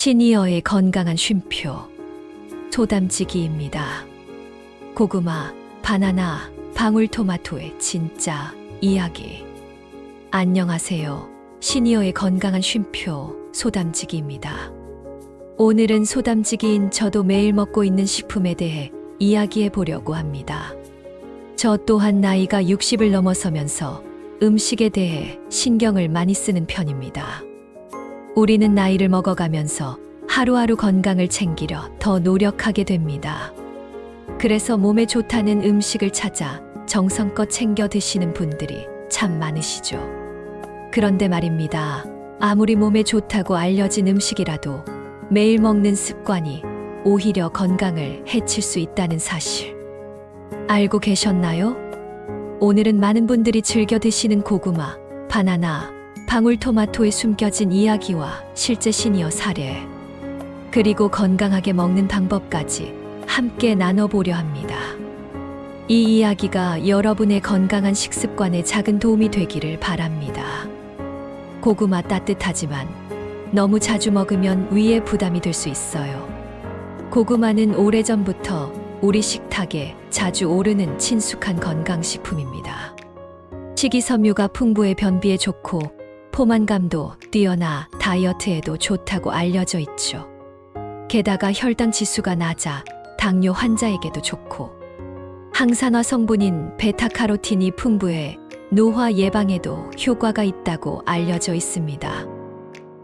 시니어의 건강한 쉼표 소담지기입니다. 고구마, 바나나, 방울토마토의 진짜 이야기. 안녕하세요. 시니어의 건강한 쉼표 소담지기입니다. 오늘은 소담지기인 저도 매일 먹고 있는 식품에 대해 이야기해 보려고 합니다. 저 또한 나이가 60을 넘어서면서 음식에 대해 신경을 많이 쓰는 편입니다. 우리는 나이를 먹어가면서 하루하루 건강을 챙기려 더 노력하게 됩니다. 그래서 몸에 좋다는 음식을 찾아 정성껏 챙겨 드시는 분들이 참 많으시죠. 그런데 말입니다. 아무리 몸에 좋다고 알려진 음식이라도 매일 먹는 습관이 오히려 건강을 해칠 수 있다는 사실. 알고 계셨나요? 오늘은 많은 분들이 즐겨 드시는 고구마, 바나나, 방울토마토에 숨겨진 이야기와 실제 시니어 사례, 그리고 건강하게 먹는 방법까지 함께 나눠보려 합니다. 이 이야기가 여러분의 건강한 식습관에 작은 도움이 되기를 바랍니다. 고구마 따뜻하지만 너무 자주 먹으면 위에 부담이 될 수 있어요. 고구마는 오래전부터 우리 식탁에 자주 오르는 친숙한 건강식품입니다. 식이섬유가 풍부해 변비에 좋고 포만감도 뛰어나 다이어트에도 좋다고 알려져 있죠. 게다가 혈당 지수가 낮아 당뇨 환자에게도 좋고 항산화 성분인 베타카로틴이 풍부해 노화 예방에도 효과가 있다고 알려져 있습니다.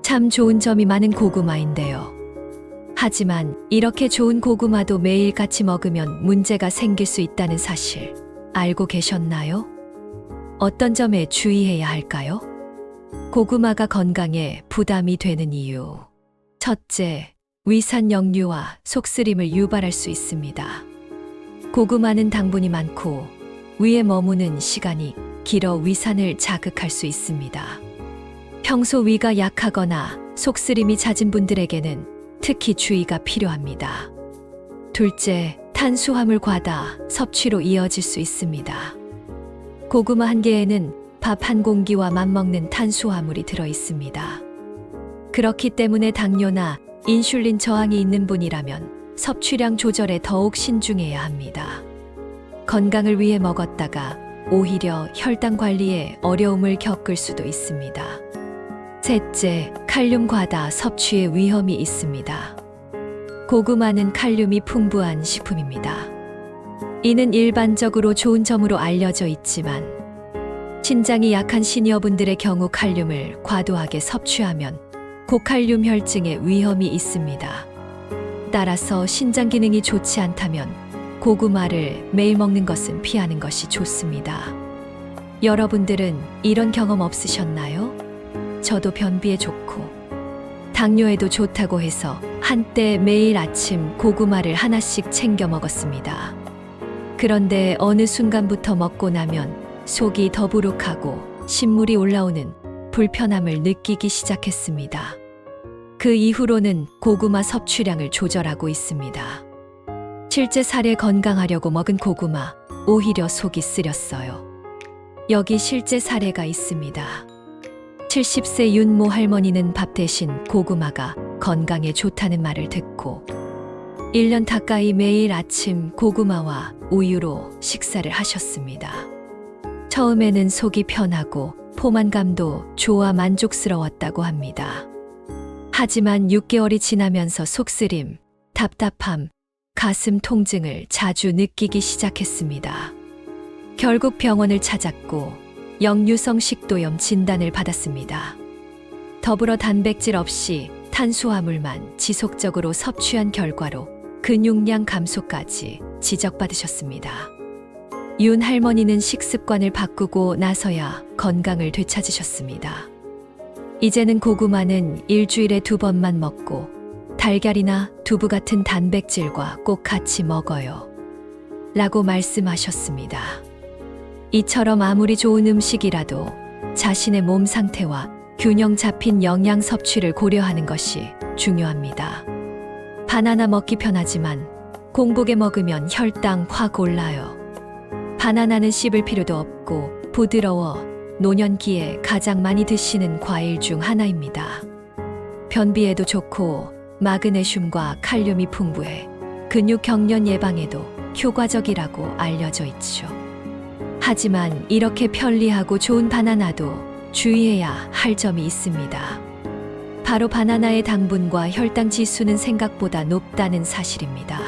참 좋은 점이 많은 고구마인데요. 하지만 이렇게 좋은 고구마도 매일 같이 먹으면 문제가 생길 수 있다는 사실 알고 계셨나요? 어떤 점에 주의해야 할까요? 고구마가 건강에 부담이 되는 이유. 첫째, 위산 역류와 속쓰림을 유발할 수 있습니다. 고구마는 당분이 많고 위에 머무는 시간이 길어 위산을 자극할 수 있습니다. 평소 위가 약하거나 속쓰림이 잦은 분들에게는 특히 주의가 필요합니다. 둘째, 탄수화물 과다 섭취로 이어질 수 있습니다. 고구마 한 개에는 밥 한 공기와 맞먹는 탄수화물이 들어 있습니다. 그렇기 때문에 당뇨나 인슐린 저항이 있는 분이라면 섭취량 조절에 더욱 신중해야 합니다. 건강을 위해 먹었다가 오히려 혈당 관리에 어려움을 겪을 수도 있습니다. 셋째, 칼륨 과다 섭취의 위험이 있습니다. 고구마는 칼륨이 풍부한 식품입니다. 이는 일반적으로 좋은 점으로 알려져 있지만 신장이 약한 시니어분들의 경우 칼륨을 과도하게 섭취하면 고칼륨 혈증의 위험이 있습니다. 따라서 신장 기능이 좋지 않다면 고구마를 매일 먹는 것은 피하는 것이 좋습니다. 여러분들은 이런 경험 없으셨나요? 저도 변비에 좋고 당뇨에도 좋다고 해서 한때 매일 아침 고구마를 하나씩 챙겨 먹었습니다. 그런데 어느 순간부터 먹고 나면 속이 더부룩하고 신물이 올라오는 불편함을 느끼기 시작했습니다. 그 이후로는 고구마 섭취량을 조절하고 있습니다. 실제 살에 건강하려고 먹은 고구마, 오히려 속이 쓰렸어요. 여기 실제 사례가 있습니다. 70세 윤모 할머니는 밥 대신 고구마가 건강에 좋다는 말을 듣고 1년 가까이 매일 아침 고구마와 우유로 식사를 하셨습니다. 처음에는 속이 편하고 포만감도 좋아 만족스러웠다고 합니다. 하지만 6개월이 지나면서 속쓰림, 답답함, 가슴 통증을 자주 느끼기 시작했습니다. 결국 병원을 찾았고 역류성 식도염 진단을 받았습니다. 더불어 단백질 없이 탄수화물만 지속적으로 섭취한 결과로 근육량 감소까지 지적받으셨습니다. 윤 할머니는 식습관을 바꾸고 나서야 건강을 되찾으셨습니다. 이제는 고구마는 일주일에 2번만 먹고 달걀이나 두부 같은 단백질과 꼭 같이 먹어요. 라고 말씀하셨습니다. 이처럼 아무리 좋은 음식이라도 자신의 몸 상태와 균형 잡힌 영양 섭취를 고려하는 것이 중요합니다. 바나나 먹기 편하지만 공복에 먹으면 혈당 확 올라요. 바나나는 씹을 필요도 없고 부드러워 노년기에 가장 많이 드시는 과일 중 하나입니다. 변비에도 좋고 마그네슘과 칼륨이 풍부해 근육 경련 예방에도 효과적이라고 알려져 있죠. 하지만 이렇게 편리하고 좋은 바나나도 주의해야 할 점이 있습니다. 바로 바나나의 당분과 혈당 지수는 생각보다 높다는 사실입니다.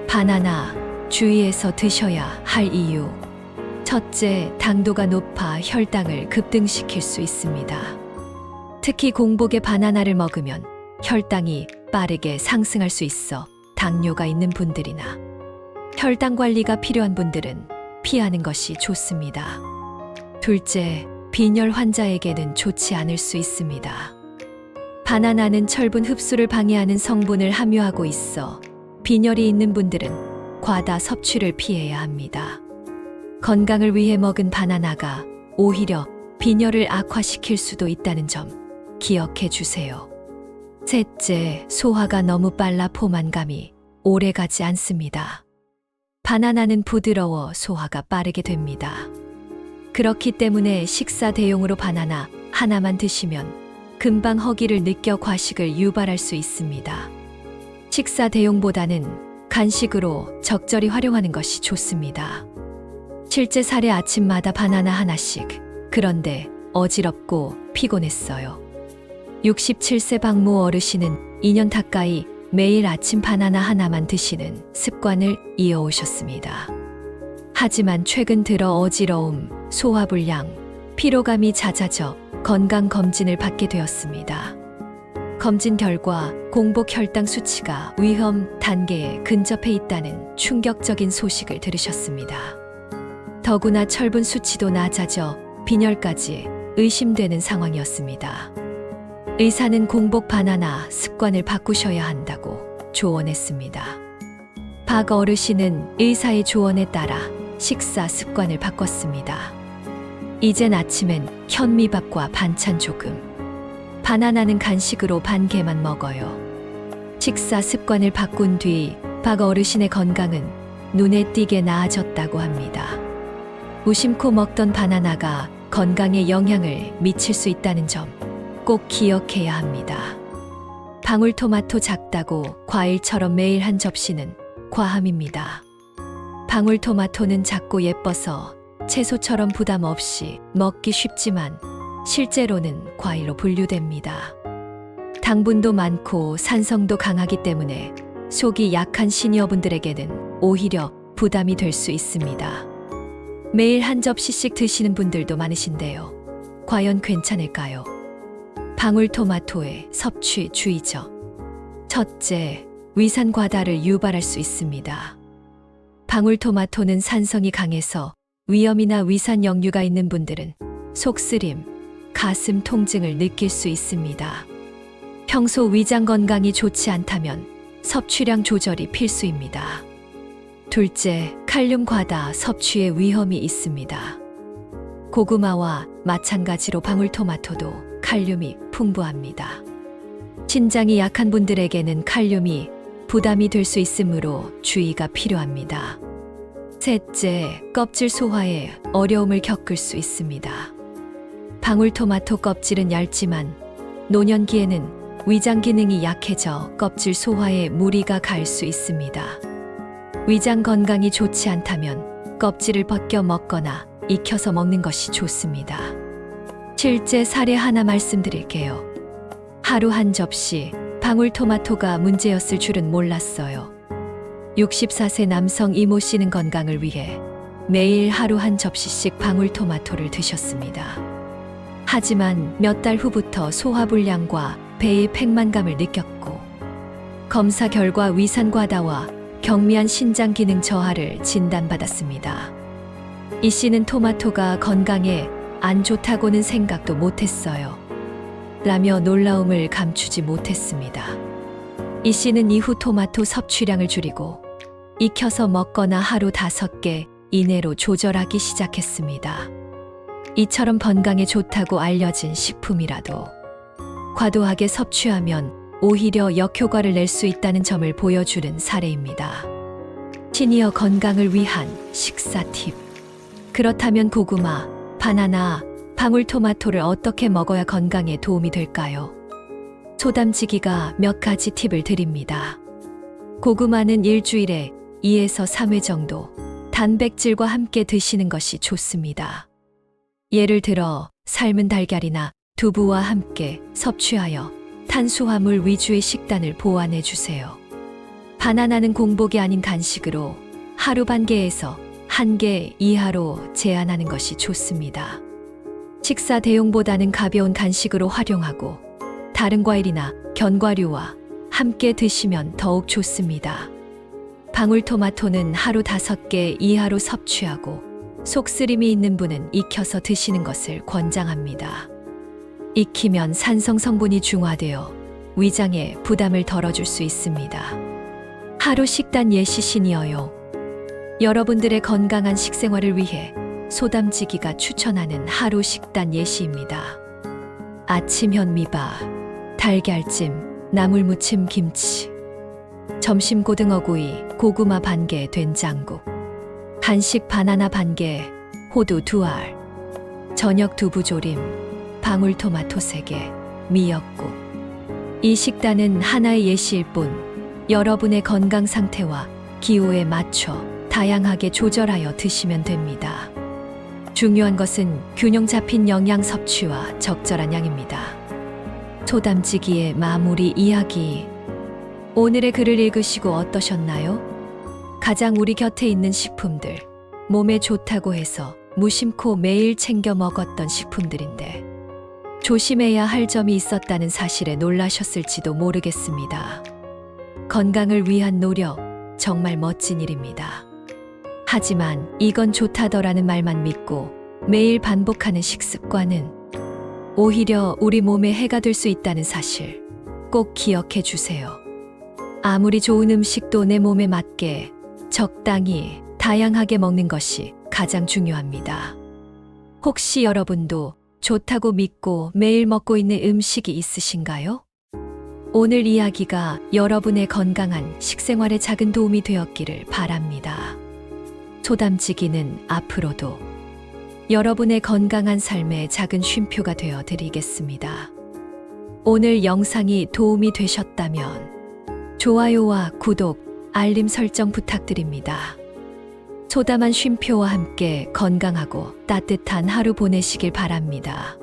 바나나 주의해서 드셔야 할 이유. 첫째, 당도가 높아 혈당을 급등시킬 수 있습니다. 특히 공복에 바나나를 먹으면 혈당이 빠르게 상승할 수 있어 당뇨가 있는 분들이나 혈당 관리가 필요한 분들은 피하는 것이 좋습니다. 둘째, 빈혈 환자에게는 좋지 않을 수 있습니다. 바나나는 철분 흡수를 방해하는 성분을 함유하고 있어 빈혈이 있는 분들은 과다 섭취를 피해야 합니다. 건강을 위해 먹은 바나나가 오히려 빈혈을 악화시킬 수도 있다는 점 기억해 주세요. 셋째, 소화가 너무 빨라 포만감이 오래 가지 않습니다. 바나나는 부드러워 소화가 빠르게 됩니다. 그렇기 때문에 식사 대용으로 바나나 하나만 드시면 금방 허기를 느껴 과식을 유발할 수 있습니다. 식사 대용보다는 간식으로 적절히 활용하는 것이 좋습니다. 실제 사례 아침마다 바나나 하나씩. 그런데 어지럽고 피곤했어요. 67세 박모 어르신은 2년 가까이 매일 아침 바나나 하나만 드시는 습관을 이어오셨습니다. 하지만 최근 들어 어지러움, 소화불량, 피로감이 잦아져 건강검진을 받게 되었습니다. 검진 결과 공복 혈당 수치가 위험 단계에 근접해 있다는 충격적인 소식을 들으셨습니다. 더구나 철분 수치도 낮아져 빈혈까지 의심되는 상황이었습니다. 의사는 공복 바나나 습관을 바꾸셔야 한다고 조언했습니다. 박 어르신은 의사의 조언에 따라 식사 습관을 바꿨습니다. 이젠 아침엔 현미밥과 반찬 조금, 바나나는 간식으로 반 개만 먹어요. 식사 습관을 바꾼 뒤 박 어르신의 건강은 눈에 띄게 나아졌다고 합니다. 무심코 먹던 바나나가 건강에 영향을 미칠 수 있다는 점 꼭 기억해야 합니다. 방울토마토 작다고 과일처럼 매일 한 접시는 과함입니다. 방울토마토는 작고 예뻐서 채소처럼 부담 없이 먹기 쉽지만 실제로는 과일로 분류됩니다. 당분도 많고 산성도 강하기 때문에 속이 약한 시니어분들에게는 오히려 부담이 될 수 있습니다. 매일 한 접시씩 드시는 분들도 많으신데요. 과연 괜찮을까요? 방울토마토의 섭취 주의죠. 첫째, 위산 과다를 유발할 수 있습니다. 방울토마토는 산성이 강해서 위염이나 위산 역류가 있는 분들은 속쓰림, 가슴 통증을 느낄 수 있습니다. 평소 위장 건강이 좋지 않다면 섭취량 조절이 필수입니다. 둘째, 칼륨 과다 섭취의 위험이 있습니다. 고구마와 마찬가지로 방울토마토도 칼륨이 풍부합니다. 신장이 약한 분들에게는 칼륨이 부담이 될 수 있으므로 주의가 필요합니다. 셋째, 껍질 소화에 어려움을 겪을 수 있습니다. 방울토마토 껍질은 얇지만 노년기에는 위장 기능이 약해져 껍질 소화에 무리가 갈 수 있습니다. 위장 건강이 좋지 않다면 껍질을 벗겨 먹거나 익혀서 먹는 것이 좋습니다. 실제 사례 하나 말씀드릴게요. 하루 한 접시 방울토마토가 문제였을 줄은 몰랐어요. 64세 남성 이모 씨는 건강을 위해 매일 하루 한 접시씩 방울토마토를 드셨습니다. 하지만 몇 달 후부터 소화불량과 배의 팽만감을 느꼈고 검사 결과 위산 과다와 경미한 신장 기능 저하를 진단받았습니다. 이 씨는 토마토가 건강에 안 좋다고는 생각도 못했어요. 라며 놀라움을 감추지 못했습니다. 이 씨는 이후 토마토 섭취량을 줄이고 익혀서 먹거나 하루 5개 이내로 조절하기 시작했습니다. 이처럼 건강에 좋다고 알려진 식품이라도 과도하게 섭취하면 오히려 역효과를 낼 수 있다는 점을 보여주는 사례입니다. 시니어 건강을 위한 식사 팁. 그렇다면 고구마, 바나나, 방울토마토를 어떻게 먹어야 건강에 도움이 될까요? 소담지기가 몇 가지 팁을 드립니다. 고구마는 일주일에 2에서 3회 정도 단백질과 함께 드시는 것이 좋습니다. 예를 들어 삶은 달걀이나 두부와 함께 섭취하여 탄수화물 위주의 식단을 보완해 주세요. 바나나는 공복이 아닌 간식으로 하루 반 개에서 1개 이하로 제한하는 것이 좋습니다. 식사 대용보다는 가벼운 간식으로 활용하고 다른 과일이나 견과류와 함께 드시면 더욱 좋습니다. 방울토마토는 하루 5개 이하로 섭취하고 속쓰림이 있는 분은 익혀서 드시는 것을 권장합니다. 익히면 산성 성분이 중화되어 위장에 부담을 덜어줄 수 있습니다. 하루 식단 예시 시니어요. 여러분들의 건강한 식생활을 위해 소담지기가 추천하는 하루 식단 예시입니다. 아침 현미밥, 달걀찜, 나물무침 김치, 점심 고등어구이, 고구마 반개 된장국, 간식 바나나 반개, 호두 2알, 저녁 두부조림, 방울토마토 3개, 미역국. 이 식단은 하나의 예시일 뿐 여러분의 건강 상태와 기호에 맞춰 다양하게 조절하여 드시면 됩니다. 중요한 것은 균형 잡힌 영양 섭취와 적절한 양입니다. 소담지기의 마무리 이야기. 오늘의 글을 읽으시고 어떠셨나요? 가장 우리 곁에 있는 식품들, 몸에 좋다고 해서 무심코 매일 챙겨 먹었던 식품들인데 조심해야 할 점이 있었다는 사실에 놀라셨을지도 모르겠습니다. 건강을 위한 노력, 정말 멋진 일입니다. 하지만 이건 좋다더라는 말만 믿고 매일 반복하는 식습관은 오히려 우리 몸에 해가 될 수 있다는 사실 꼭 기억해 주세요. 아무리 좋은 음식도 내 몸에 맞게 적당히 다양하게 먹는 것이 가장 중요합니다. 혹시 여러분도 좋다고 믿고 매일 먹고 있는 음식이 있으신가요? 오늘 이야기가 여러분의 건강한 식생활에 작은 도움이 되었기를 바랍니다. 소담지기는 앞으로도 여러분의 건강한 삶의 작은 쉼표가 되어 드리겠습니다. 오늘 영상이 도움이 되셨다면 좋아요와 구독, 알림 설정 부탁드립니다. 소담한 쉼표와 함께 건강하고 따뜻한 하루 보내시길 바랍니다.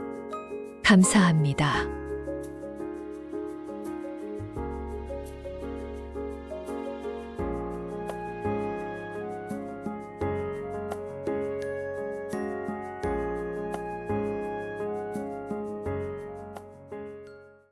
감사합니다.